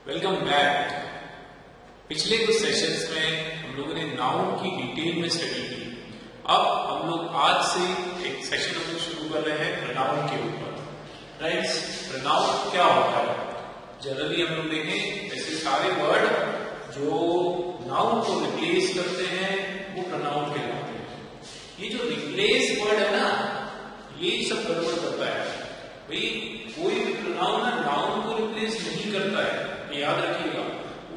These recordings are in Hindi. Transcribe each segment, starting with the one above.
Welcome back. पिछले कुछ सेशंस में हम लोगों ने नाउन की डिटेल में स्टडी की। अब हम लोग आज से एक सेशन हम लोग शुरू कर रहे हैं प्रोनाउन के ऊपर। राइट्स, प्रोनाउन क्या होता है? जनरली हम लोग देखें ऐसे सारे वर्ड जो नाउन को रिप्लेस करते हैं वो प्रोनाउन कहलाते हैं। ये जो रिप्लेस वर्ड है ना, ये सब गड़बड़ करता है। भाई कोई भी प्रोनाउन ना नाउन को रिप्लेस नहीं करता है, याद रखिएगा।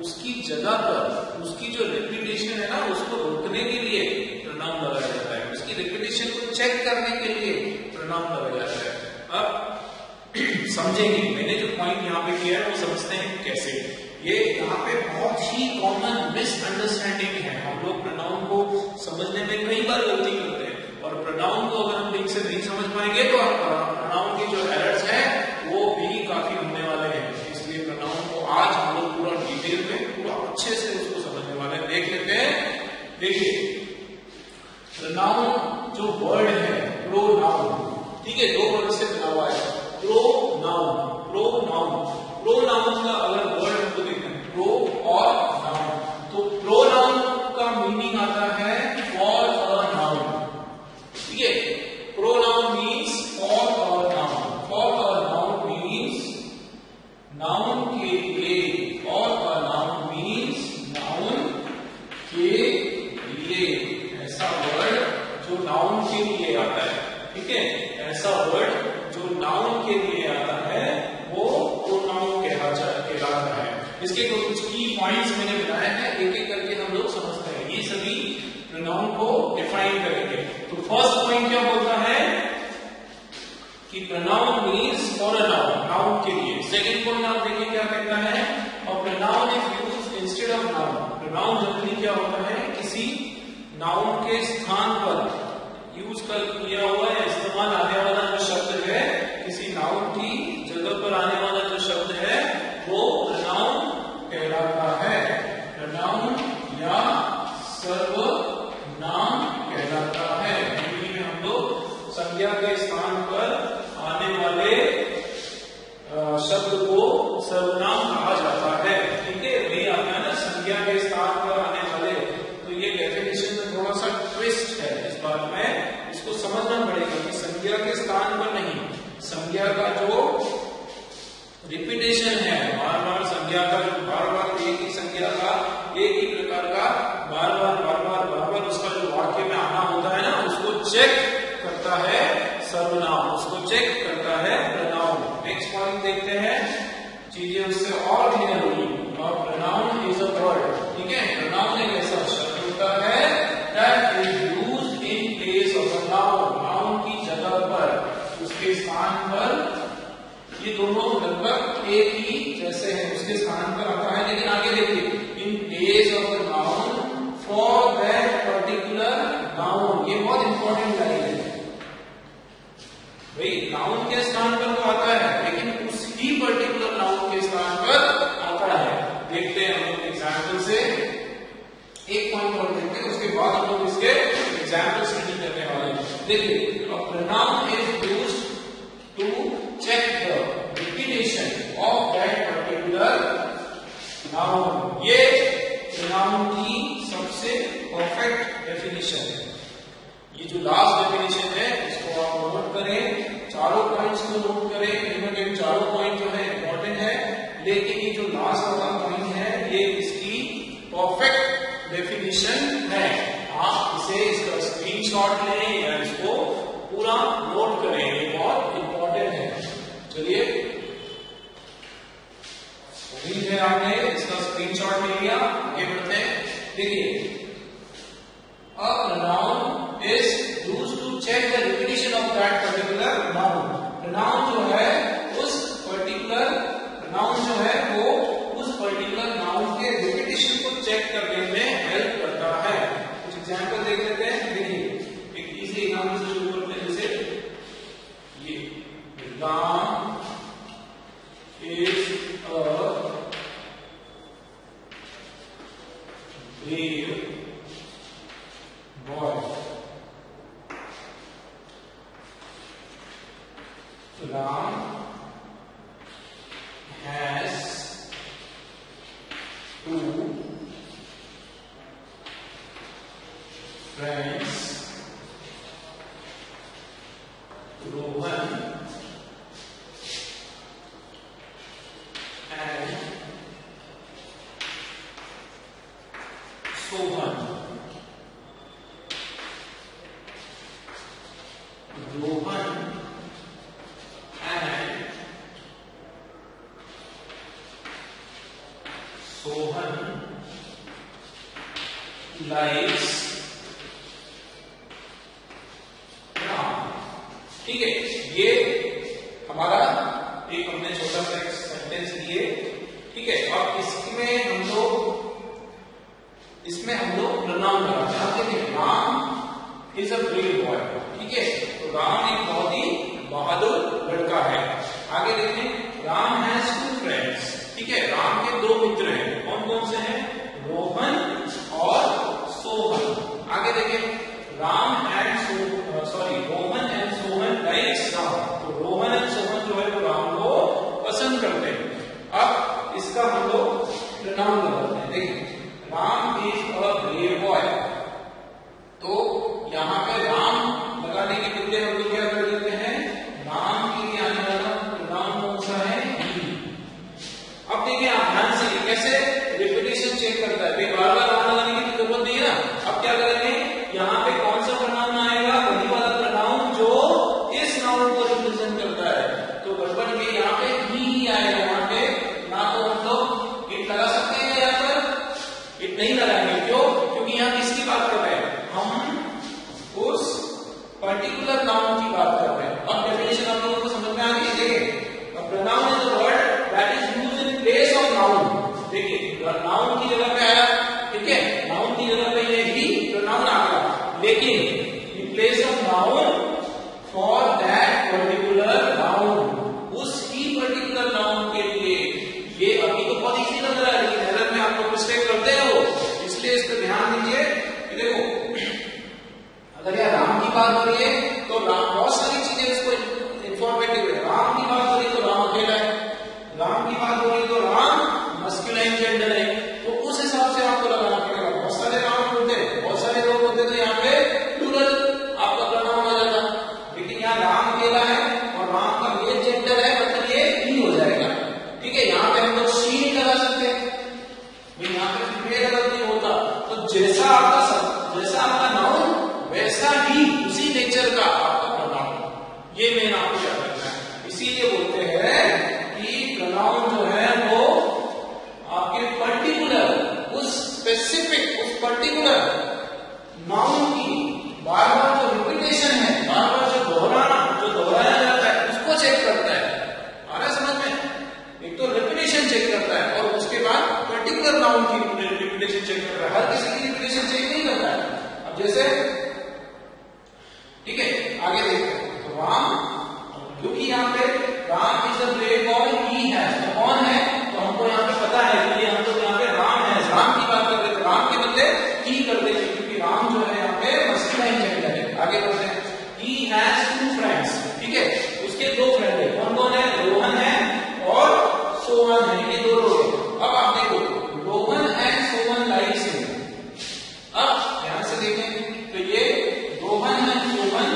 उसकी जगह पर उसकी जो रेपुटेशन है ना, उसको रोकने के लिए प्रोनाउन लगाया जाता है। उसकी रेपुटेशन को चेक करने के लिए प्रोनाउन लगाया जाता है। अब समझेंगे, मैंने जो पॉइंट यहाँ पे किया है वो समझते हैं कैसे। ये यहाँ पे बहुत ही कॉमन मिसअंडरस्टैंडिंग है। हम लोग प्रोनाउन को समझने में कई बार गलती करते हैं, और प्रोनाउन को अगर हम ठीक से नहीं समझ पाएंगे तो प्रोनाउन की जो एरर्स है वो भी काफी होने वाले हैं। इसलिए प्रोनाउन को आज हम लोग पूरा डिटेल में पूरा अच्छे से उसको समझने वाले हैं। देख लेते हैं। देखिए, प्रोनाउन जो वर्ड है प्रोनाउन, ठीक है, दो वर्ड से बना हुआ है। प्रोनाउन, प्रोनाउन, प्रोनाउन का अगर वर्ड हमको देखना है, प्रो और नाउन, तो प्रोनाउन का मीनिंग आता है फॉर अ नाउन। ठीक है, pronoun means for a noun. For a noun means noun के लिए, और अ नाउन मीन्स नाउन के लिए। ऐसा वर्ड जो नाउन के लिए आता है, ठीक है, ऐसा वर्ड जो नाउन के लिए आता है वो प्रोनाउन कहलाता है। इसके कुछ की पॉइंट्स मैंने बनाए हैं, एक एक करके हम लोग समझते हैं। ये सभी प्रोनाउन को डिफाइन करेंगे। तो फर्स्ट पॉइंट क्या बोलता है कि pronoun means for a noun, noun के लिए। सेकंड पॉइंट आप देखिए क्या कहता है, और pronoun is used instead of noun. Pronoun generally क्या होता है, किसी नाउन के स्थान पर यूज कर किया हुआ या इस्तेमाल आने वाला जो शब्द है, किसी नाउन की जगह पर आने वाला जो शब्द है वो प्रोनाउन कहलाता है। प्रोनाउन या सर्वनाम कहलाता है। हिंदी में हम लोग संज्ञा के स्थान पर आने वाले शब्द को सर्वनाम कहा जाता है। ठीक है, वही आता है ना, संज्ञा के स्थान पर आने वाले। तो ये डेफिनेशन में थोड़ा सा ट्विस्ट है इस बात में, इसको समझना पड़ेगा कि संज्ञा के स्थान पर नहीं, संज्ञा का जो रिपीटेशन है, बार बार संज्ञा का जो बार बार एक ही संज्ञा का एक ही प्रकार का बार बार उसका जो वाक्य में आना होता है ना, उसको चेक करता है सर्वनाम, उसको चेक करता है प्रोनाउन। नेक्स्ट पॉइंट देखते हैं, चीजें उससे और क्लियर होगी। और प्रोनाउन इज अ वर्ड, ठीक है, प्रोनाउन एक ऐसा शब्द होता है that is used in place of a noun. Noun की जगह पर, उसके स्थान पर, ये दोनों लगभग एक ही जैसे हैं, उसके स्थान पर आता है। लेकिन आगे देखिए, in place of a noun for that particular noun. ये बहुत इंपॉर्टेंट लाइन है भाई। नाउन के स्थान पर तो आता है, लेकिन उस ही पर्टिकुलर नाउन के स्थान पर आता है। देखते हैं हम लोग एग्जाम्पल से, एक पॉइंट और देखते हैं, उसके बाद हम लोग इसके एग्जाम्पल स्टडी करने वाले हैं। देखिए, pronoun is used to check the repetition of that particular noun। ये noun की सबसे परफेक्ट डेफिनेशन है। ये जो लास्ट डेफिनेशन है इसको आप नोट करें, चारों पॉइंट्स को नोट करें। इनमें चारों पॉइंट जो है इंपॉर्टेंट है, लेकिन ये जो लास्ट वाला पॉइंट है ये इसकी परफेक्ट डेफिनेशन है। आप इसे इसका स्क्रीनशॉट लें या इसको पूरा नोट करें, ये बहुत इंपॉर्टेंट है। चलिए, उम्मीद है आपने इसका स्क्रीनशॉट ले लिया। आगे बढ़ते हैं। देखिए, a pronoun is used to check the repetition of that particular noun. Pronoun जो है उस पर्टिकुलर नाउन जो है वो उस पर्टिकुलर नाउन के रिपीटेशन को चेक करने में हेल्प करता है। कुछ एग्जांपल देख लेते हैं। देखिए, एक इजी एग्जांपल से शुरू करते हैं। जैसे ये Ram is a brave boy. Ram has friends, Rohan and Sohan. Rohan and Sohan likes Ram. ठीक है, ये हमारा एक हमने छोटा सा एक सेंटेंस दिए। ठीक है, अब इसमें हम लोग प्रनाउन लगाते हैं। देखिए, Ram is a brave boy. ठीक है, तो राम एक बहुत ही बहादुर लड़का है। आगे देखें, राम हैज 2 फ्रेंड्स। ठीक है, राम के 2 मित्र हैं। कौन कौन से हैं? रोहन और सोहन। आगे देखें, रोहन एंड सोहन लाइक्स राम। तो रोहन एंड सोहन जो है वो राम को पसंद करते हैं। अब इसका हम लोग प्रनाउन लगाते हैं। देखिए, Ram is a brave boy. तो यहाँ पे राम लगाने के बदले हम लोग क्या कर देते हैं? राम के लिए आने वाला प्रनाउन कौन सा है? ही। अब देखिए, आप ध्यान से कैसे रिपीटेशन चेक करता है। बार बार राम लगाने की जरूरत नहीं है ना। अब क्या करेंगे, यहाँ पे कौन सा प्रनाउन आएगा? वही वाला प्रनाउन जो इस नाउन को रिप्रेजेंट करता है। तो गड़बड़ के यहाँ पे ही आएगा। यहाँ पे ना तो हम लोग इट लगा सकते हैं, यहाँ पर इट नहीं लगाएंगे। क्यों? क्योंकि यहाँ किसकी बात कर रहे हैं? हम उस पर्टिकुलर नाउन की बात कर रहे हैं। अब डेफिनेशन आप लोगों को समझ में आ गई। देखिए, pronoun is a word that is used in place of noun. देखिए, नाउन की जगह पे आया। ठीक है, नाउन की जगह पे ये ही प्रनाउन आ गया, लेकिन in place of noun for that particular noun, उस ही पर्टिकुलर नाउन के लिए। ये अभी तो बहुत इजी लग रहा है, लेकिन एरर में आप लोग मिस्टेक करते हो, इसलिए इस पर ध्यान दीजिए। देखो, अगर यह राम की बात हो रही है तो राम, बहुत सारी चीजें इसको इंफॉर्मेटिव है। राम की बात हो रही है तो राम अकेला है। राम की बात हो रही है तो राम मस्कुलाइन जेंडर है। तो उस हिसाब से आपको लगाना पड़ेगा। बहुत सारे राम होते हैं, बहुत सारे लोग होते हैं, तो यहाँ पे प्लूरल आपका प्रनाउन आ जाता। लेकिन यहाँ राम अकेला है और राम का मेल जेंडर है, मतलब ये ही हो जाएगा। ठीक है, यहाँ पे हम लोग शी नहीं लगा सकते, यहाँ पे फीमेल अगर नहीं होता तो जैसा आपका नाउन वैसा ही उसी नेचर का आपका प्रनाउन। ये मेन आपको याद रखना है। इसीलिए बोलते हैं कि प्रनाउन जो है वो आपके पर्टिकुलर, उस स्पेसिफिक, उस पर्टिकुलर नाउन की बार बार जो रिपीटेशन है, बार बार जो दोहराया जाता है, उसको चेक करता है। आ रहा है समझ में? एक तो रिपीटेशन चेक करता है और उसके बाद पर्टिकुलर नाउन की रिपीटेशन चेक करता है। हर किसी की रिपीटेशन चेक नहीं करता है। अब जैसे, ठीक है, आगे देखते हैं। तो राम, क्योंकि यहाँ पे Ram is a brave boy, he has, तो कौन है? तो हमको यहाँ पे पता है कि हम लोग यहाँ पे राम है, राम की बात कर रहे थे, राम के बदले ही कर देते, क्योंकि राम जो है यहाँ पे मस्कुलाइन जेंडर है। आगे बढ़ते हैं। He has 2 friends. ठीक है, उसके 2 फ्रेंड है। कौन कौन है? रोहन है और सोहन है। ये 2 लोग हैं। अब आप देखो, Rohan and Sohan likes him. अब ध्यान से देखें तो ये रोहन एंड सोहन,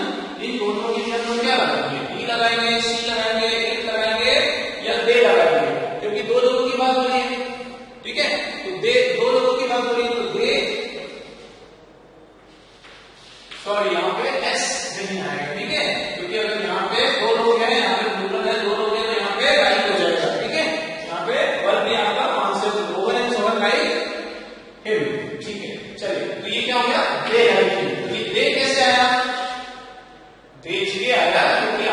इन दोनों के लिए हम क्या लगाएंगे? ही लगाएंगे, सी लगाएंगे, इट लगाएंगे या दे लगाएंगे, क्योंकि 2 लोगों की बात हो रही है। ठीक है, तो 2 लोगों की बात हो रही है तो दे, सॉरी यहाँ पे एस नहीं आएगा। ठीक है, क्योंकि अगर यहाँ पे 2 लोग हैं, यहाँ पे प्लूरल है, 2 लोग हैं, तो यहाँ पे राइट हो जाएगा। ठीक है, यहाँ पे वर्ब भी आपका answer Rohan and Sohan like him. ठीक है, चलिए, तो ये क्या हो गया? They like him. ये दे कैसे आया? दे इसलिए आया क्योंकि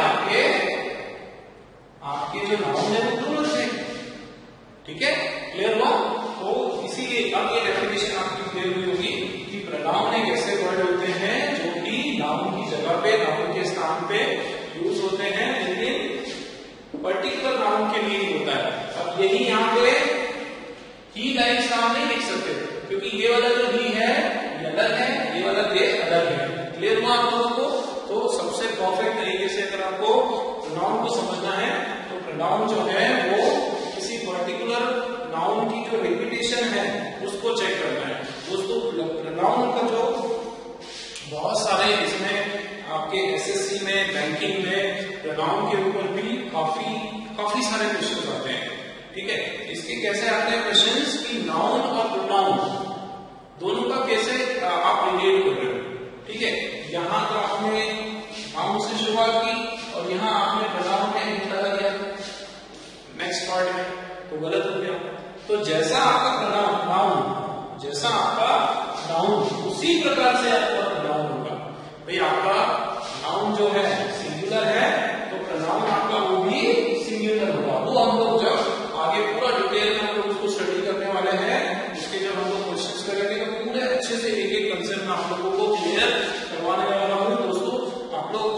आपके जो नाउन है वो प्लूरल थे। ठीक है, क्लियर हुआ? तो इसीलिए अब ये डेफिनेशन आपकी क्लियर हुई होगी कि प्रनाउन एक ऐसे वर्ड होते हैं जो कि नाउन की जगह पे, नाउन के स्थान पे यूज होते हैं, लेकिन पर्टिकुलर नाउन के लिए ही होता है। अब यही यहाँ पे ही लाइक्स नाम नहीं लिख सकते, क्योंकि ये वाला जो ही है ये अलग है, ये वाला दे अलग है। क्लियर हुआ आप लोगों को? तो सबसे परफेक्ट तरीके से अगर आपको प्रनाउन को समझना है तो प्रनाउन जो है वो किसी पर्टिकुलर नाउन की जो रिपीटेशन है उसको चेक करना है। दोस्तों, प्रनाउन का जो बहुत सारे इसमें आपके एसएससी में, बैंकिंग में प्रोनाउन के ऊपर भी काफी सारे क्वेश्चन आते हैं। ठीक है, इसके कैसे आते हैं क्वेश्चंस कि नाउन और प्रोनाउन दोनों का कैसे आप रिलेट कर रहे हो। ठीक है, यहाँ तो आपने नाउन से शुरुआत की और यहाँ आपने प्रोनाउन में हिंट लगा दिया नेक्स्ट पार्ट में, तो गलत हो गया। तो जैसा आपका नाउन, जैसा आपका नाउन उसी प्रकार से आपका प्रोनाउन होगा। भाई आपका नाउन जो है सिंगुलर है तो प्रोनाउन आपका वो भी सिंगुलर होगा। वो हम लोग जब आगे पूरा डिटेल में हम लोग उसको स्टडी करने वाले हैं, उसके जब हम लोग क्वेश्चंस करेंगे तो पूरे अच्छे से एक एक कंसेप्ट में आप लोगों को क्लियर करवाने वाला हूँ। दोस्तों आप लोग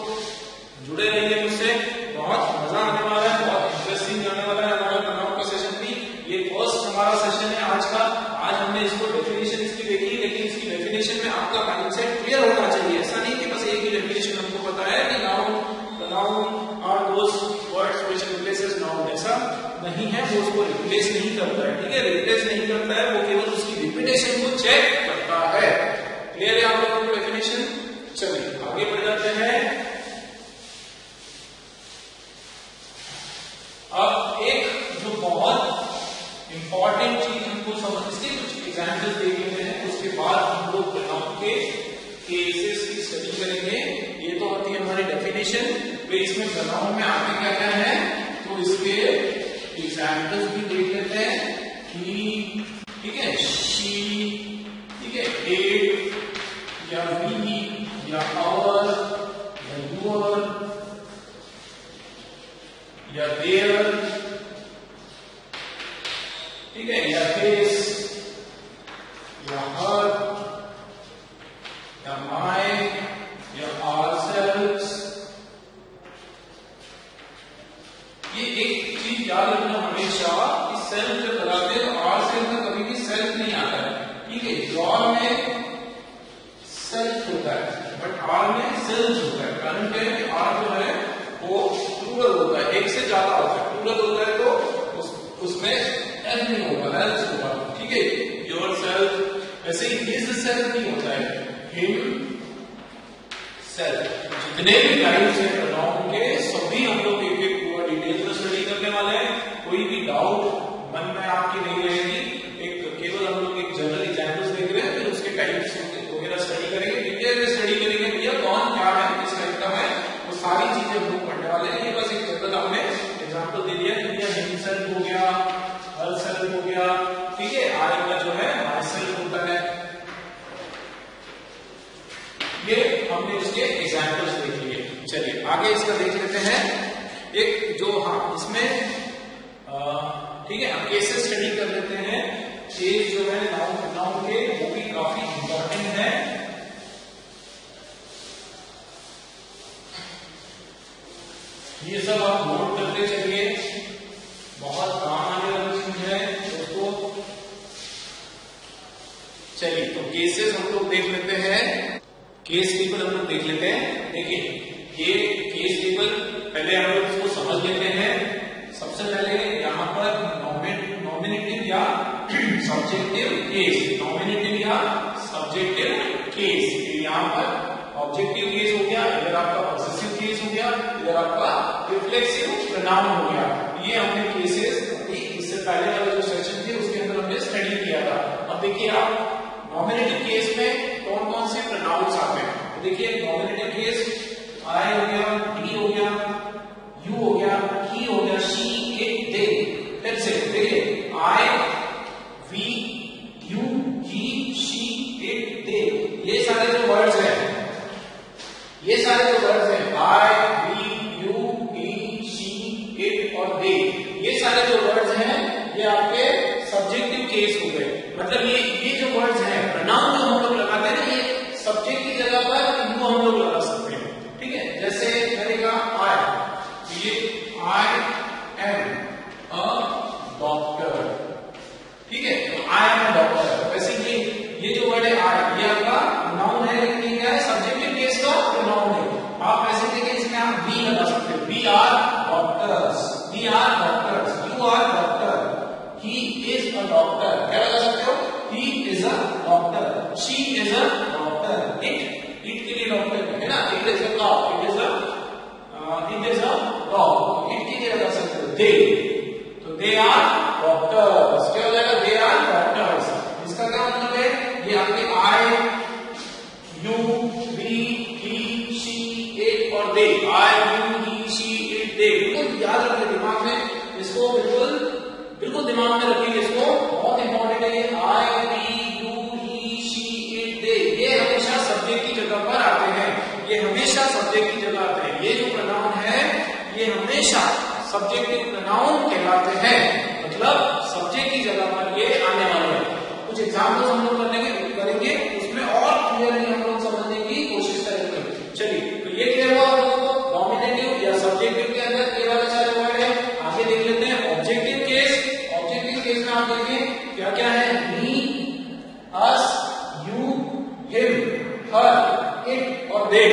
जुड़े रहिए मुझसे, बहुत मजा आने वाला है, बहुत इंटरेस्टिंग जाने वाला है हमारा प्रोनाउन का सेशन भी। ये फर्स्ट हमारा सेशन है आज का। आज हमने इसको डेफिनेशन इसकी देखी, लेकिन इसकी डेफिनेशन में आपका माइंडसेट क्लियर होना चाहिए। ऐसा नहीं कि बस एक ही डेफिनेशन हमको पता है कि noun, pronoun are those words which replaces noun, ऐसा नहीं है। वो उसको रिप्लेस नहीं करता है। ठीक है, रिप्लेस नहीं करता है, वो केवल उसकी रिपीटेशन को चेक करता है। क्लियर है आप लोगों को डेफिनेशन? चलिए आगे बढ़ जाते हैं। अब एक जो बहुत इंपॉर्टेंट चीज हमको समझ, इसके कुछ एग्जाम्पल देख लेते हैं, उसके बाद हम लोग प्रोनाउन के केसेस की स्टडी करेंगे। ये तो होती है हमारी डेफिनेशन। वे इसमें प्रोनाउन में आगे क्या क्या है तो इसके एग्जाम्पल्स भी देख लेते हैं कि ठीक है, शी, ठीक है, इट या वी या आवर या यूर या देयर, ठीक है, या हिज या हर या माय या आवरसेल्व्स। ये एक चीज याद रखना हमेशा कि सेल्फ जब लगाते हैं तो आर से में कभी भी सेल्फ नहीं आता है। ठीक है, योर में सेल्फ होता है बट आर में सेल्फ होता है। कारण क्या है कि आर जो है वो प्लूरल होता है, एक से ज्यादा होता है। प्लूरल होता है तो उसमें एल नहीं होगा, एल्स होगा। ठीक है, योर सेल्फ, ऐसे ही हिज सेल्फ नहीं होता है, हिम सेल्फ। जितने भी टाइप्स हैं प्रोनाउन के सभी हम लोग एक एक पूरा डिटेल में स्टडी करने वाले हैं। कोई भी डाउट मन में आपकी नहीं रहेगी। एक केवल हम लोग एक जनरल एग्जांपल्स देख रहे हैं, फिर उसके टाइप्स वगैरह स्टडी करेंगे, डिटेल में स्टडी करेंगे। भैया कौन क्या है, किस टाइप का है, वो सारी चीजें हम लोग पढ़ने वाले हैं। ये बस एक जनरल हमने एग्जांपल दे दिया कि भैया हिम सेल्फ हो गया, हर सेल्फ हो गया। ठीक है, आई का जो है माय सेल्फ होता है। ये हमने इसके एग्जांपल्स देख लिए। चलिए आगे इसका देख लेते हैं एक जो, हाँ इसमें ठीक है केसेस स्टडी कर लेते हैं। केस जो है नाउन के वो भी काफी इंपॉर्टेंट है। ये सब आप नोट करते चलिए, बहुत काम आने वाली चीज है दोस्तों। चलिए तो केसेस हम लोग देख लेते हैं, केस टेबल हम लोग देख लेते हैं। देखिए ये केस टेबल पहले हम लोग इसको समझ लेते हैं। सबसे पहले यहाँ पर नॉमिनेटिव या सब्जेक्टिव केस, नॉमिनेटिव या सब्जेक्टिव केस। यहाँ पर ऑब्जेक्टिव केस हो गया, इधर आपका पॉसेसिव केस हो गया, इधर आपका रिफ्लेक्सिव प्रोनाउन हो गया। ये हमने केसेस इससे पहले वाला जो सेशन थे उसके अंदर हमने स्टडी किया था। अब देखिए आप नॉमिनेटिव केस में कौन कौन से प्रोनाउंस आते हैं। तो देखिए नॉमिनेटिव केस आई हो गया, डी हो गया, यू हो गया, ही हो गया, शी, इट, दे। फिर से देखिए I, we, you, he, she, it, they, ये सारे जो वर्ड्स हैं, ये सारे जो वर्ड्स हैं I, we, you, he, she, it और दे, ये सारे जो वर्ड्स हैं ये आपके सब्जेक्टिव केस हो गए। मतलब ये जो वर्ड्स हैं प्रोनाउन जो हम लोग लगाते हैं ना, ये सब्जेक्ट की जगह पर यू हम लोग लगा सकते हैं। ठीक है, जैसे मैंने कहा आई, ये आई एम अ डॉक्टर। ठीक है, तो आई एम अ डॉक्टर। वैसे ये जो वर्ड है आई, ये आपका नाउन है, लेकिन ये क्या है, सब्जेक्टिव केस का प्रोनाउन है। आप वैसे देखिए इसमें आप बी लगा सकते हो, we are doctors, we are doctors, you are doctor, he is a doctor. क्या लगा सकते हो, he is a doctor, she is a doctor, it के दे, तो दे आर डॉक्टर्स, क्या हो जाएगा, दे आर डॉक्टर्स। इसका क्या मतलब है, ये आपके I, you, we, he, she, it और they, I, you, he, she, it, they, बिल्कुल याद रखिए दिमाग में, इसको बिल्कुल दिमाग में रखिए, इसको बहुत इंपॉर्टेंट है। I, we, you, he, she, it, they, ये हमेशा सब्जेक्ट की जगह पर आते हैं, ये हमेशा सब्जेक्ट की जगह आते हैं। ये जो प्रोनाउन है ये हमेशा सब्जेक्टिव प्रोनाउन कहलाते हैं, मतलब सब्जेक्ट की जगह पर ये आने वाले हैं। कुछ एग्जाम्पल्स हम लोग करेंगे, उसमें और क्लियरली हम लोग समझने की कोशिश करेंगे। चलिए, तो ये क्लियर हुआ हम लोगों को नॉमिनेटिव या सब्जेक्टिव के अंदर ये वाले सारे वर्ड है। आगे देख लेते हैं ऑब्जेक्टिव केस। ऑब्जेक्टिव केस में आप देखिए क्या क्या है, मी, अस, यू, हिम, हर, इट और दे।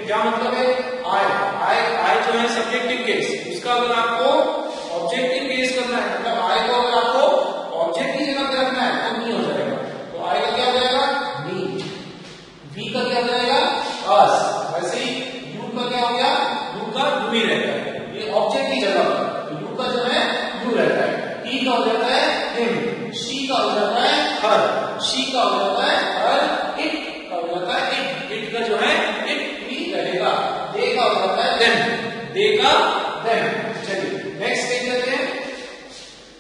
क्या मतलब है, आई जो है सब्जेक्टिव केस, उसका अगर आपको ऑब्जेक्टिव केस करना है, मतलब आई को अगर आपको ऑब्जेक्ट की जगह पे रखना है तो मी हो जाएगा, तो आई का क्या हो जाएगा, मी, वी का क्या हो जाएगा, अस। वैसे ही यू का क्या हो गया, यू का यू ही रहता है, ये ऑब्जेक्ट की जगह पर, तो यू का जो है यू रहता है। ही का हो जाता है हिम, शी का हो जाता है हर, शी का हो जाता है हर, इट का हो जाता है इट का जो है इट ही रहेगा, दे का हो जाता है देम, दे का देम। चलिए नेक्स्ट देख लेते हैं।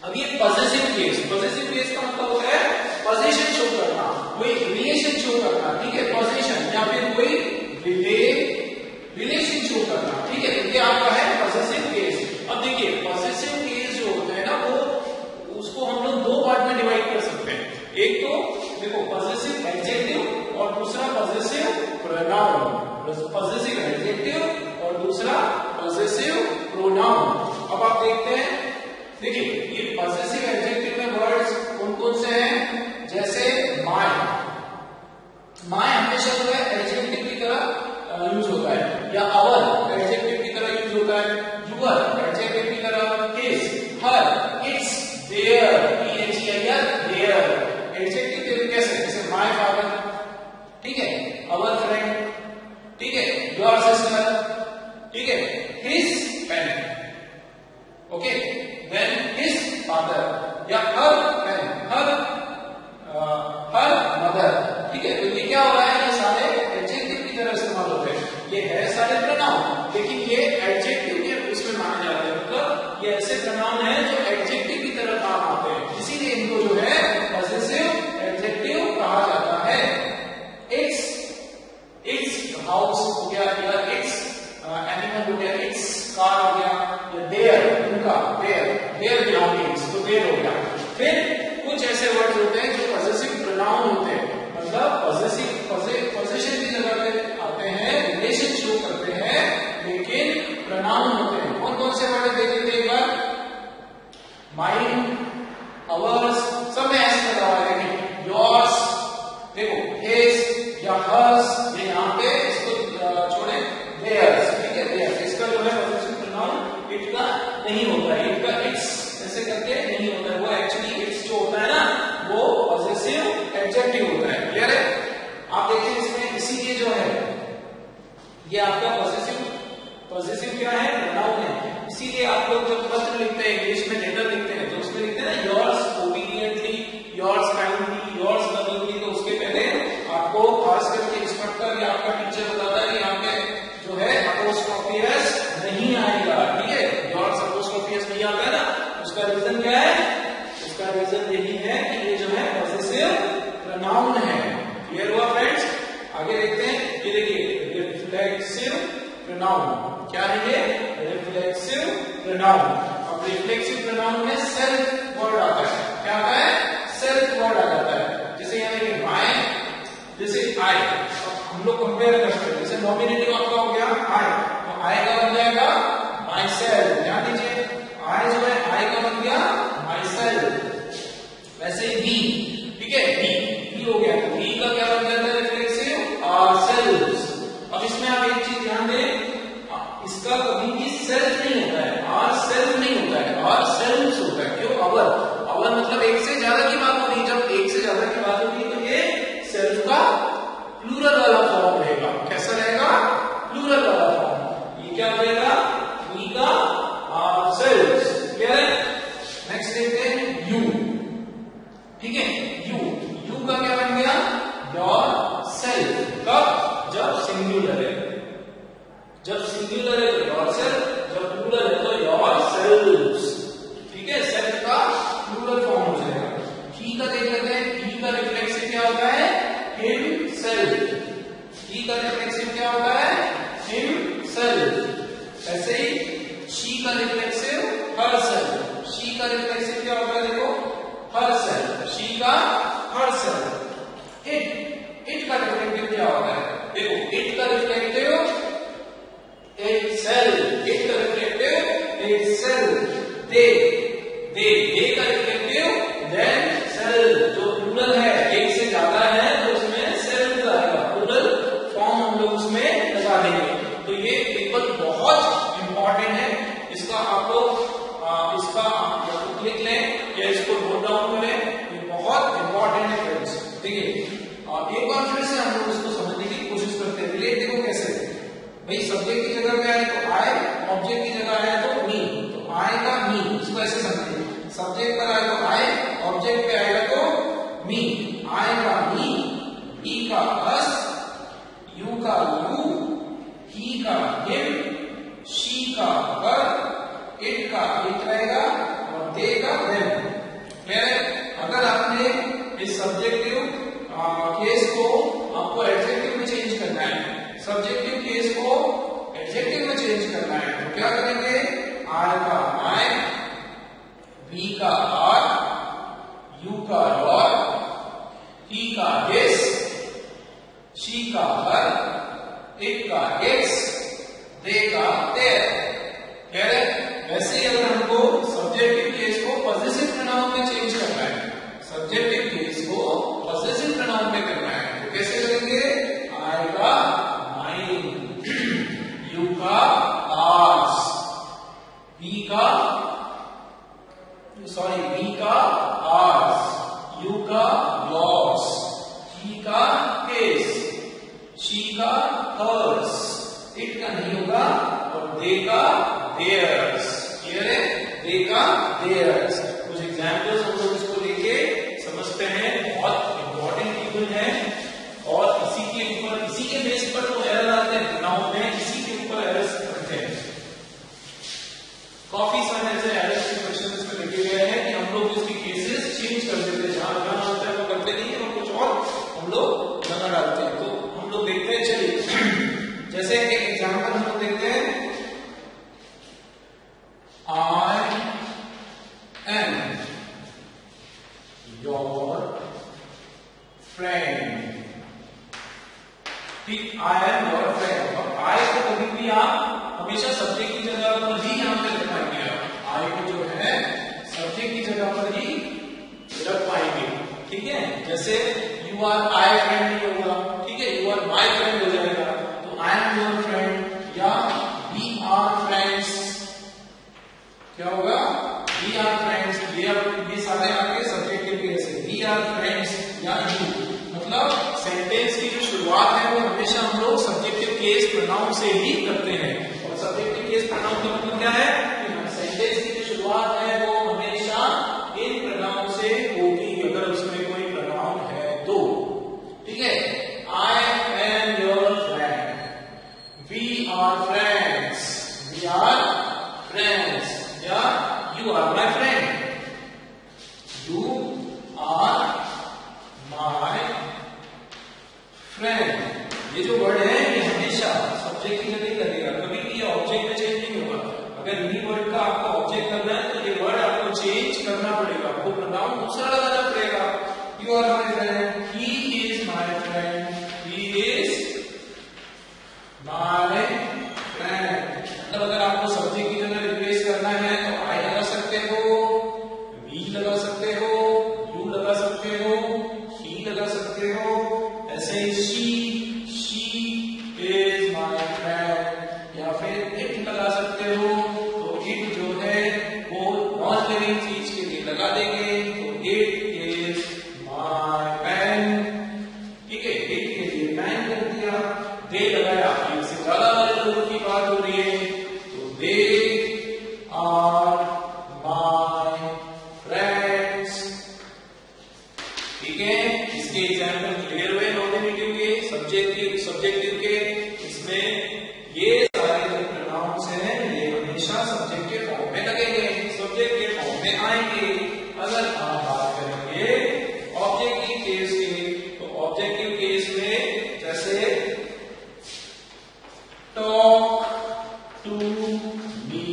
अब ये पॉसेसिव केस, पॉसेसिव केस का मतलब होता है पोजीशन शो करना, कोई रिलेशन शो करना, ठीक है, पोजीशन या फिर कोई रिलेशन शो करना, ठीक है, ये आपका है पॉसेसिव केस। अब देखिए पॉसेसिव केस जो होता है ना, वो उसको हम लोग दो पार्ट में डिवाइड कर सकते हैं। एक तो देखो पॉसेसिव एडजेक्टिव और दूसरा पॉसेसिव प्रोनाउन, पॉसेसिव एडजेक्टिव और दूसरा पॉसेसिव प्रोनाउन। अब आप देखते हैं, देखिए ये पॉसेसिव एडजेक्टिव में वर्ड्स कौन कौन से हैं, जैसे माय, माय हमेशा जो है एडजेक्टिव की तरह यूज होता है, या अवर एडजेक्टिव की तरह यूज होता है, यूअर एडजेक्टिव की तरह, his, her, its, their, their adjective कैसे, जैसे माय फादर, ठीक है, अवर फ्रेंड, ठीक है, योर सिस्टर, ठीक है, his pen, okay, then his father, या हर पेन, हर मदर, ठीक है। तो ये क्या हो रहा है, ये सारे एडजेक्टिव की तरह इस्तेमाल होते हैं, ये है सारे प्रोनाउन, लेकिन ये एडजेक्टिव के उसमें माने जाते हैं, मतलब ये ऐसे प्रोनाउन है जो एडजेक्टिव की तरह काम आते हैं, इसीलिए इनको जो है पॉसेसिव एडजेक्टिव कहा जाता है। इट्स हाउस हो गया, या इट्स एनिमल हो गया, इट्स कार हो गया, या देयर, उनका, देयर बिलोंगिंग्स, तो देयर हो गया। फिर कुछ ऐसे वर्ड्स होते हैं जो पॉसेसिव प्रोनाउन होते हैं, मतलब पोजीशन की जगह पे आते हैं, रिलेशन शो करते हैं, लेकिन प्रोनाउन होते हैं। कौन कौन से वर्ड देख लेते हैं एक बार, माइन, अवर्स, सब में ऐसे लगा हुआ है, लेकिन योर्स, देखो हिज या हर्स, ये यहाँ पे इसको छोड़े, देयर्स, ठीक है, देयर्स, इसका जो है पॉसेसिव प्रोनाउन इट का नहीं होता है, इट का इट्स ऐसे करके नहीं होता है, वो एक्चुअली इट्स जो होता है ना, वो पॉसेसिव एडजेक्टिव होता है। क्लियर है? आप देखिए इसमें इसीलिए जो है ये आपका पॉसेसिव क्या है, प्रोनाउन है। इसीलिए आप लोग जब पत्र लिखते हैं, इंग्लिश में लेटर लिखते हैं, तो उसमें लिखते हैं ना yours ओबीडिएंटली, yours kindly, yours lovingly, तो उसके पहले आपको खास करके इंस्ट्रक्टर या आपका टीचर बताता है कि यहाँ पे जो है अपोस्ट्रोफी एस नहीं आएगा, ठीक है, योर्स अपोस्ट्रोफी एस नहीं आता है ना, उसका रीजन क्या है, उसका रीजन यही है कि ये जो है पॉसेसिव प्रोनाउन है। क्लियर हुआ फ्रेंड्स? आगे देखते हैं, ये देखिए रिफ्लेक्सिव प्रोनाउन, क्या है ये, रिफ्लेक्सिव प्रोनाउन। अब रिफ्लेक्सिव प्रोनाउन में सेल्फ वर्ड आता है, क्या आता है, सेल्फ वर्ड आ जाता है। जैसे यहाँ देखिए माय, जैसे आई, हम लोग कंपेयर करते हैं, जैसे नॉमिनेटिव आपका हो गया आई, तो आई का बन जाएगा माई सेल्फ, ध्यान दीजिए, आई जो है आई का बन गया माई सेल्फ। वैसे ही ठीक है, ही हो गया, तो ही का क्या बन जाता है, रिफ्लेक्सिव आवरसेल्व्स। अब इसमें आप एक चीज ध्यान दें, इसका कभी भी सेल्फ नहीं होता है, आर सेल्फ नहीं होता है, आर सेल्व्स होता है। क्यों, अवर मतलब एक से ज्यादा की बात होगी, जब एक से ज्यादा की बात होगी तो ये सेल्फ का प्लूरल वाला फॉर्म रहेगा। कैसा रहेगा, प्लूरल वाला फॉर्म। ये क्या हो जाएगा, वी का आवरसेल्व्स। का रिफ्लेक्सिव हर सेल, शी का रिफ्लेक्सिव क्या होगा देखो, हर सेल, शी का हर सेल। इट का रिफ्लेक्टिव क्या होता है देखो, इट का रिफ्लेक्टिव एक सेल, इट का रिफ्लेक्टिव एक सेल। दे का रिफ्लेक्टिव देन सेल, जो प्लूरल है एक से ज्यादा है तो उसमें सेल आएगा, प्लूरल फॉर्म हम लोग उसमें लगा देंगे। तो ये टेबल बहुत इंपॉर्टेंट है, इसका आप लोग इसका लिख लें या इसको नोट डाउन करें, ये बहुत इंपॉर्टेंट है फ्रेंड्स, ठीक है। और एक बार फिर से हम लोग इसको समझने की कोशिश करते हैं। रिलेट देखो कैसे, भाई सब्जेक्ट की जगह पे आए तो आई, ऑब्जेक्ट की जगह आया तो मी, तो आई का मी, इसको ऐसे समझिए, सब्जेक्ट पर आए तो आई, ऑब्जेक्ट पे आएगा तो मी, आई का मी, ई का अस, यू का यू, ही का हिम, शी का हर, इट का इट रहेगा और दे का देम। क्लियर है? अगर आपने इस सब्जेक्टिव केस को आपको एडजेक्टिव में चेंज करना है, सब्जेक्टिव केस को एडजेक्टिव में चेंज करना है, तो क्या करेंगे, आर का आई, बी का आर, यू का योर, ही का हिस, शी का हर, इट का इट्स, दे का देयर। क्लियर है? वैसे ही अगर हमको सब्जेक्टिव केस को पॉजिटिव प्रोनाउन में चेंज करना है, सब्जेक्टिव केस को पॉजिटिव प्रोनाउन में करना है, तो कैसे करेंगे, आई का माइन, यू का आर्स, बी का आर्स, यू का योर्स, ही का हिज, शी का हर्स, इट का नहीं होगा और दे का देयर्स। क्लियर है? दे का देयर्स। कुछ एग्जाम्पल्स हम लोग इसको लेके समझते हैं, बहुत इंपॉर्टेंट टेबल है और इसी के बेस पर तो एरर आते हैं प्रोनाउन में, इसी के ऊपर एरर्स करते हैं। काफी सारे ऐसे एरर्स के क्वेश्चन इसमें लिखे गए हैं कि हम लोग इसके केसेस चेंज कर देते हैं, जहां लगाना होता है वो करते नहीं है और कुछ और हम लोग लगा डालते हैं। तो हम लोग देखते हैं, चलिए जैसे एक एग्जाम्पल हम लोग देखते हैं, I am your friend, ठीक, I am your friend। और I को कभी भी आप हमेशा सब्जेक्ट की जगह पर ही यहाँ पे रख पाएंगे, I को जो है सब्जेक्ट की जगह पर ही रख पाएंगे, ठीक है। जैसे you are I friend नहीं होगा, ठीक है, you are my friend हो जाएगा, तो I am your friend या we are friends, क्या होगा, we are friends, ये सारे आपके सब्जेक्ट के केस है, we are friends या you, मतलब सेंटेंस की जो शुरुआत है वो हमेशा हम लोग सब्जेक्टिव केस प्रोनाउन से ही करते हैं। और सब्जेक्टिव केस प्रोनाउन का मतलब क्या है कि सेंटेंस की जो शुरुआत है वो हमेशा इन प्रोनाउन से होगी, अगर उसमें कोई प्रोनाउन है तो, ठीक है। I am your friend, we are friends, we are friends या you are my friend, you are my friend। ये जो वर्ड है ये हमेशा सब्जेक्ट की जगह लगेगा, कभी भी ये ऑब्जेक्ट में चेंज नहीं होगा। अगर इन्हीं वर्ड का आपको ऑब्जेक्ट करना है तो ये वर्ड आपको चेंज करना पड़ेगा, आपको प्रोनाउन दूसरा लगाना पड़ेगा। You are my friend, he is my friend, he is my friend। मतलब अगर आपको सब्जेक्ट की जगह रिप्लेस करना है तो I लगा सकते हो, we लगा सकते हो, you लगा सकते हो, he लगा सकते हो, ऐसे ही she is my friend या फिर it लगा सकते हो। तो it जो है वो नॉन लिविंग चीज के लिए लगा देंगे, तो it is my pen, ठीक है, it के लिए पेन कर दिया, they लगाया, इससे ज्यादा वाले लोगों की बात हो रही है तो they are my friends, ठीक है। इसके एग्जाम्पल क्लियर हुए, नॉमिनेटिव के, सब्जेक्टिव के, इसमें ये सारे जो प्रोनाउंस हैं ये हमेशा सब्जेक्ट के फॉर्म में लगेंगे, सब्जेक्ट के फॉर्म में आएंगे। अगर आप बात करेंगे ऑब्जेक्टिव केस की, तो ऑब्जेक्टिव केस में जैसे talk to me,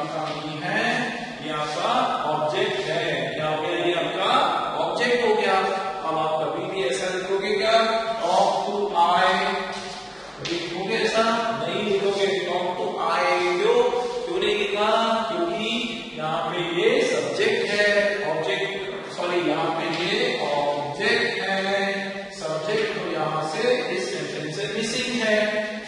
आपका मी है, ये आपका ऑब्जेक्ट है। क्या हो गया? ये आपका ऑब्जेक्ट हो गया। अब आप कभी भी ऐसा लिखोगे क्या? टॉक टू आई, लिखोगे ऐसा? नहीं लिखोगे टॉक टू आई। क्यों नहीं लिखा? क्योंकि यहाँ पे ये सब्जेक्ट है, ऑब्जेक्ट सॉरी यहाँ पे ये ऑब्जेक्ट है, सब्जेक्ट तो यहाँ से इस सेंटेंस से मिसिंग है।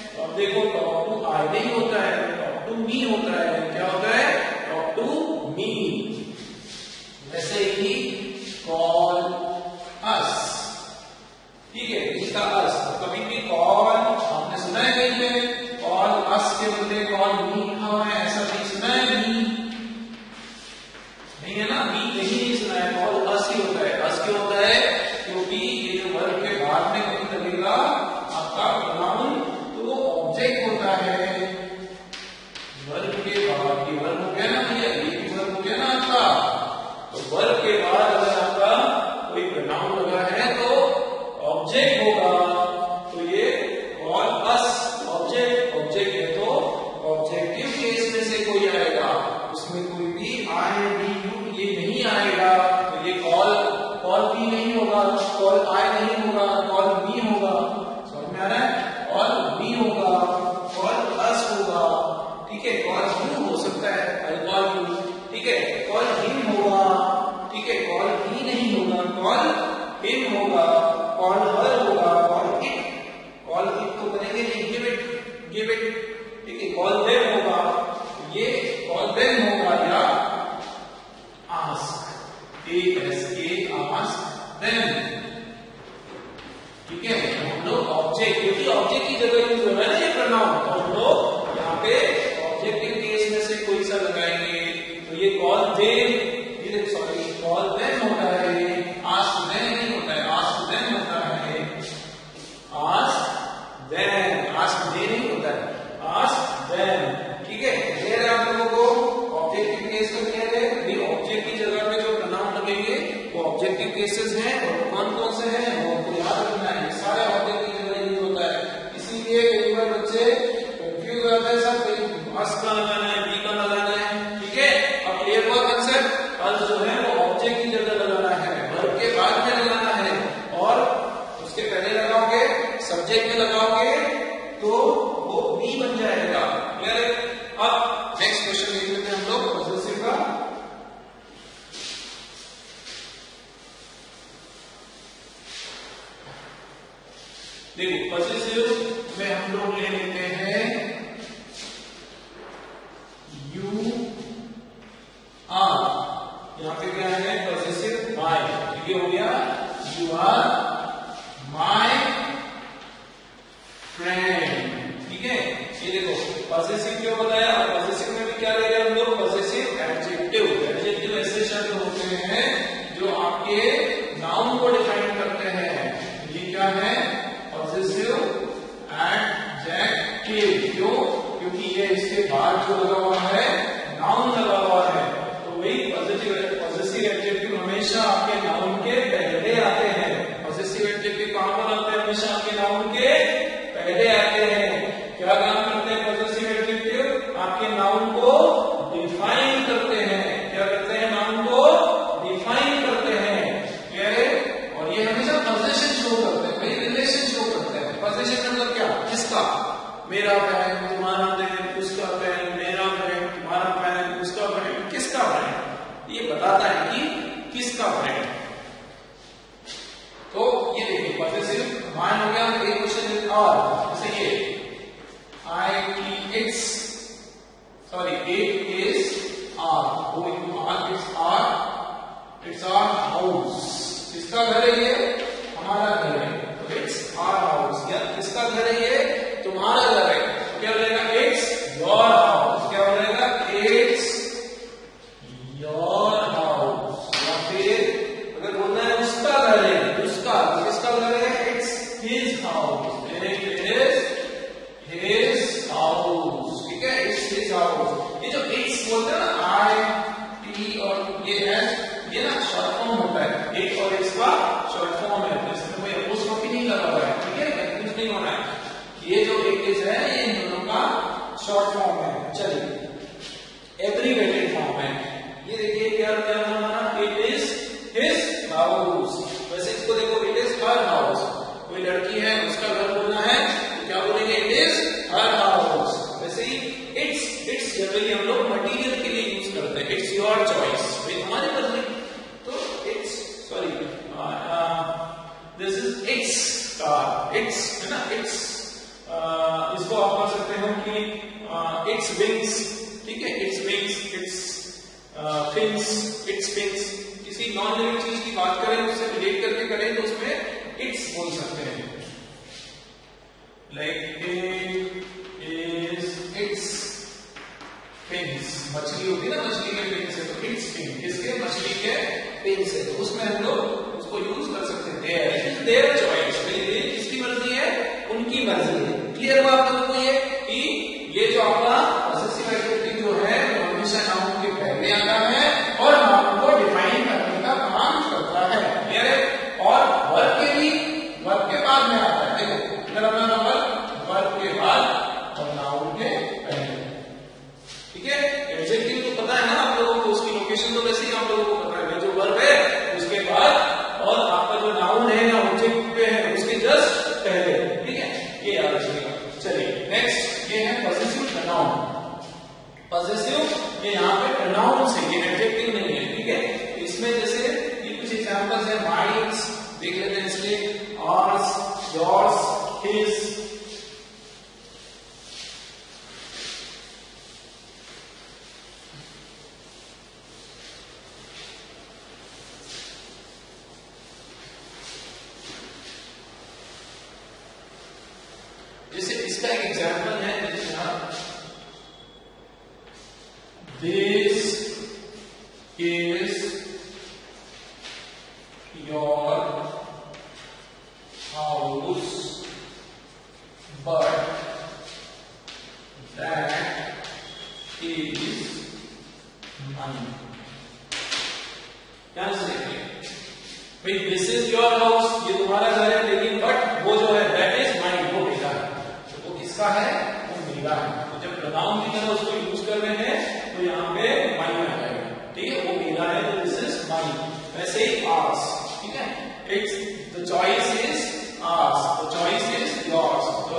तो अब देखो टॉक टू आई नहीं होता है, टॉक टू मी होता है। क्या होता है? Talk to me. वैसे ही कॉल अस, ठीक है, इसका अस। तो कभी भी कॉल आपने सुना है कहीं पे? कॉल अस के बदले कॉल मी लिखा हुआ है, ऐसा नहीं सुना है? मी नहीं है ना, मी नहीं सुना है, कॉल अस ही होता है। अस क्यों होता है? क्योंकि ये जो वर्ब के बाद में कभी लगेगा आपका प्रोनाउन, तो वो ऑब्जेक्ट होता है। वर्ब के बाद ये वर्ब हो गया ना भैया, ये वर्ब हो गया ना आपका। तो वर्ब के बाद अगर आपका कोई प्रोनाउन लगा है तो ऑब्जेक्ट होगा। तो ये कॉल अस ऑब्जेक्ट, ऑब्जेक्ट है तो ऑब्जेक्टिव केस में से कोई आएगा, उसमें कोई भी आई डी यू ये नहीं आएगा। तो ये कॉल भी नहीं होगा, कॉल आई नहीं होगा, कॉल मी होगा। समझ में आ रहा है? कॉल मी होगा, कॉल अस होगा, ठीक है। कॉल यू हो सकता है, आई कॉल यू, ठीक है। कॉल हिम होगा, ठीक है। कॉल ही नहीं होगा, कॉल हिम होगा, कॉल हर होगा, कॉल इट तो करेंगे नहीं, गिव इट, ठीक है। कॉल देम होगा, ये कॉल देम होगा, या आस्क, आस्क देम, ठीक है। हम लोग ऑब्जेक्ट, क्योंकि ऑब्जेक्ट की जगह यूज हो रहा है ना ये प्रोनाउन, तो हम लोग यहाँ पे ऑब्जेक्टिव केस में से कोई सा लगाएंगे। तो ये कॉल देम, ये सॉरी कॉल देम होता है, ये आस्क देम नहीं होता है, आस्क देम होता है, आस्क देम, आस्क दे नहीं होता है, आस्क देम, ठीक है। क्लियर है आप लोगों को? ऑब्जेक्टिव केस को क्लियर है? ये ऑब्जेक्ट की जगह पे जो प्रोनाउन लगेंगे वो ऑब्जेक्टिव केसेस हैं, और कौन कौन से हैं वो आपको याद रखना है। सारे ऑब्जेक्ट की जगह यूज होता है, इसीलिए कई बार बच्चे कंफ्यूज हो जाते हैं, सब अस का लगाना है, बी का लगाना है, ठीक है। अब क्लियर हुआ कांसेप्ट? अस जो है वो ऑब्जेक्ट की जगह लगाना है, वर्ब के बाद में लगाना है, और उसके पहले लगाओगे, सब्जेक्ट में लगाओगे तो वो बी बन जाएगा। क्लियर है? अब नेक्स्ट क्वेश्चन देख लेते हैं हम लोग पॉजिटिव का। देखो पॉजिटिव में हम लोग ले लेते हैं यू आर, यहाँ पे क्या है? पॉजिटिव माय, ठीक है, हो गया। यू आर माय फ्रेंड, ठीक है। ये देखो पॉजिटिव क्यों बताया? पॉजिटिव में भी क्या ले रहे हैं हम लोग? Positive adjective. एडजेक्टिव ऐसे शब्द होते हैं जो आपके नाउन को डिफाइन करते हैं। ये क्या है? Positive adjective. क्यों? क्योंकि ये इसके बाद जो लगा हुआ है नाउन लगा हुआ है, तो वही पॉजिटिव एडजेक्टिव हमेशा आपके नाउन के पहले आते हैं। पॉजिटिव एडजेक्टिव कहां पर आते हैं? हमेशा आपके नाउन के पहले आते हैं। क्या काम करते हैं पॉजिटिव एडजेक्टिव? आपके नाउन को डिफाइन करते हैं। क्या करते हैं? नाउन को डिफाइन करते हैं, क्या है? और ये हमेशा पोजीशन शो करते हैं, भाई रिलेशन शो करते हैं। पोजीशन मतलब क्या? किसका? मेरा बहन, तुम्हारा बहन, उसका बहन, मेरा बहन, तुम्हारा बहन, उसका बहन, किसका बहन? ये बताता है कि किसका बहन। तो ये देखिए पॉजिटिव मान हो गया। एक क्वेश्चन और जैसे ये it is our, going to our, it's our house। किसका घर है ये? हमारा घर है, तो it's our house। या किसका घर है ये? तुम्हारा घर है, क्या बोलेगा? it's your house। क्या बोलेगा? it's your house। या फिर अगर बोलना है उसका घर है, उसका, तो किसका घर है? it's his house। it is his house, ठीक है, it's his house। ये जो it's बोलते हैं ना, I, T और ये S, ये ना शॉर्ट फॉर्म होता है। it और it's का शॉर्ट फॉर्म है, तो इसमें कोई अपोस्ट्रोफी नहीं लगा हुआ है, ठीक है, कंफ्यूज नहीं होना है। ये जो it is है, ये इन दोनों का शॉर्ट फॉर्म है। चलिए, every क्या क्या हमारा, इट इज हिज हाउस। वैसे इसको देखो, इट इज हर हाउस। कोई लड़की है, उसका घर बोलना है तो क्या बोलेंगे, इट इज हर हाउस। वैसे ही इट्स जनरली हम लोग मटेरियल के लिए यूज करते हैं, इट्स योर चॉइस, भाई हमारी मर्जी। तो it's sorry this is it's car, it's है ना, इट्स इसको आप कह सकते हो कि इट्स विंग्स, ठीक है, its wings, it's fins, it's fins. किसी नॉन लिविंग चीज की बात करें, उससे रिलेट करके करें तो उसमें इट्स बोल सकते हैं। Like it is it's fins, मछली होती है ना, मछली के फिंस है तो इट्स फिंस, किसके, मछली के फिंस है, तो उसमें हम लोग उसको यूज कर सकते हैं their, it is their choice, भाई किसकी मर्जी है, उनकी मर्जी है। क्लियर बात है को ये कि ये जो आपका पॉसेसिव एडजेक्टिव जो है वो हमेशा नाउन के पहले आता है और नाउन को डिफाइन करने का काम करता है। क्लियर है? और वर्ब के भी वर्ब के बाद में आता है। देखो इधर अपना वर्ब के बाद और नाउन के पहले, ठीक है। एडजेक्टिव तो पता है ना आप लोगों को, उसकी लोकेशन तो वैसे ही आप लोगों को पता है, जो वर्ब है उसके बाद और आपका जो नाउन है या ऑब्जेक्ट पे है उसके जस्ट पहले, ठीक है, ये याद रखिएगा। चलिए नेक्स्ट, ये है पॉसेसिव प्रोनाउन। पॉसेसिव ये यहाँ पे प्रोनाउन है, ये एडजेक्टिव नहीं है, ठीक है। इसमें जैसे ये कुछ एग्जांपल्स है, माइन्स देख लेते हैं इसलिए, आवर्स, योर्स, हिज। जैसे इसका एक एग्जांपल है, this is your house but that is mine. क्या देखिए भाई, दिस इज योर हाउस, ये तुम्हारा घर है, लेकिन बट वो जो है दैट इज माइन, वो मेरा है। तो वो किसका है, वो मेरा है। तो जब प्रोनाउन की तरह उसको यूज कर रहे हैं तो यहाँ पे माइन आ जाएगा, ठीक है, वो मेरा है तो दिस इज माइन। वैसे ही आर्स, ठीक है, it's the choice is hours, the choice is yours, the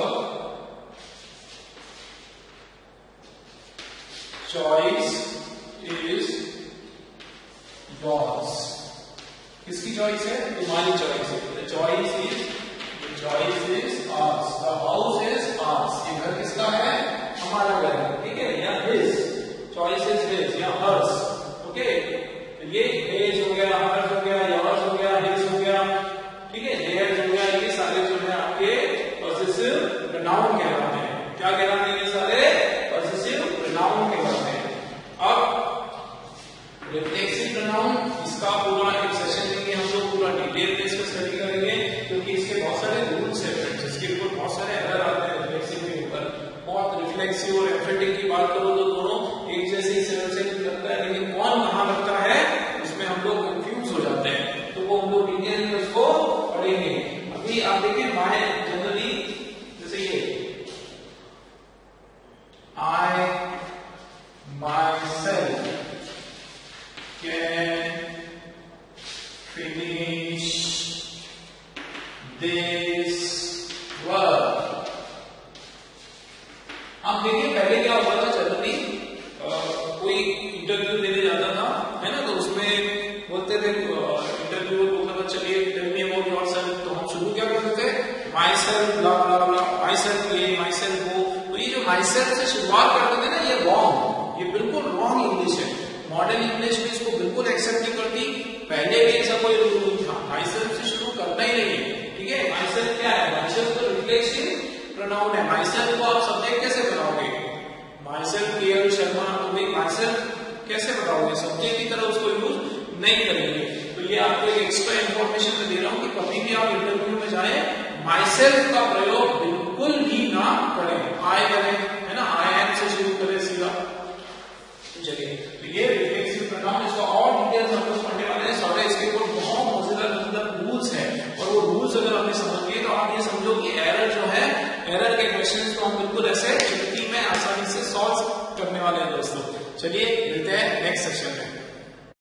choice is yours. किसकी चॉइस है, तुम्हारी चॉइस है। The choice is hours, the house is hours, ये घर किसका है, हमारा घर है, ठीक है, या हिज, चॉइस इज हिज या हर्स, ओके। तो ये हिज हो गया, हर्स हो गया, योर्स हो गया, हिज हो गया, ठीक है, देयर हो गया, ये सारे जो है आपके पॉसेसिव प्रोनाउन कहलाते हैं। क्या कहलाते हैं ये सारे, पॉसेसिव प्रोनाउन कहलाते हैं। अब रिफ्लेक्सिव प्रोनाउन, इसका पूरा एक सेशन लेंगे हम लोग, पूरा डिटेल में इसको स्टडी करेंगे, क्योंकि इसके बहुत सारे रूल्स हैं फ्रेंड्स, इसके ऊपर बहुत सारे एरर आते हैं रिफ्लेक्सिव के ऊपर। बहुत रिफ्लेक्सिव और एम्फेटिक की बात करो तो दोनों एक जैसे ही से लगता है, लेकिन कौन कहाँ लगता है उसमें हम लोग कंफ्यूज हो जाते हैं, तो वो हम लोग डिटेल में उसको पढ़ेंगे। अभी आप देखिए, माय जनरली जैसे ये आई myself can finish this work। आप देखिए पहले क्या होता था, जनरली कोई इंटरव्यू देने जाता था, है ना, तो उसमें बोलते थे इंटरव्यूअर बोलता था चलिए टेल मी अबाउट योरसेल्फ, तो हम शुरू क्या करते थे, my self blah blah blah, my self ये, माई सेल्फ वो। तो ये जो माई सेल्फ से शुरुआत करते थे ना, ये रॉन्ग, ये बिल्कुल रॉन्ग इंग्लिश है। मॉडर्न इंग्लिश में इसको बिल्कुल एक्सेप्ट नहीं करती, पहले भी ऐसा कोई रूल नहीं था, माई सेल्फ से शुरू करना ही नहीं है, ठीक है। माई सेल्फ क्या है, माई सेल्फ तो रिफ्लेक्सिव प्रोनाउन है। माई सेल्फ को आप सब्जेक्ट कैसे बनाओगे, माई सेल्फ केएल शर्मा, तो भाई माई सेल्फ कैसे बताओगे, सब्जेक्ट की तरह उसको यूज नहीं करेंगे। तो ये आपको एक एक्स्ट्रा इंफॉर्मेशन में दे रहा हूं कि कभी भी आप इंटरव्यू में जाए, माई सेल्फ का प्रयोग बिल्कुल भी ना करें, आई करें, है ना, आई एम से शुरू करें सीधा। चलिए, तो ये रिफ्लेक्सिव प्रोनाउन, इसका और डिटेल्स हम लोग पढ़ने वाले हैं, सारे इसके ऊपर बहुत मजेदार रूल्स हैं, और वो रूल्स अगर आपने समझ लिए तो आप ये समझो कि एरर जो है, एरर के क्वेश्चंस को हम बिल्कुल ऐसे चुटकी में आसानी से सॉल्व करने वाले हैं दोस्तों। चलिए मिलते हैं नेक्स्ट सेशन में।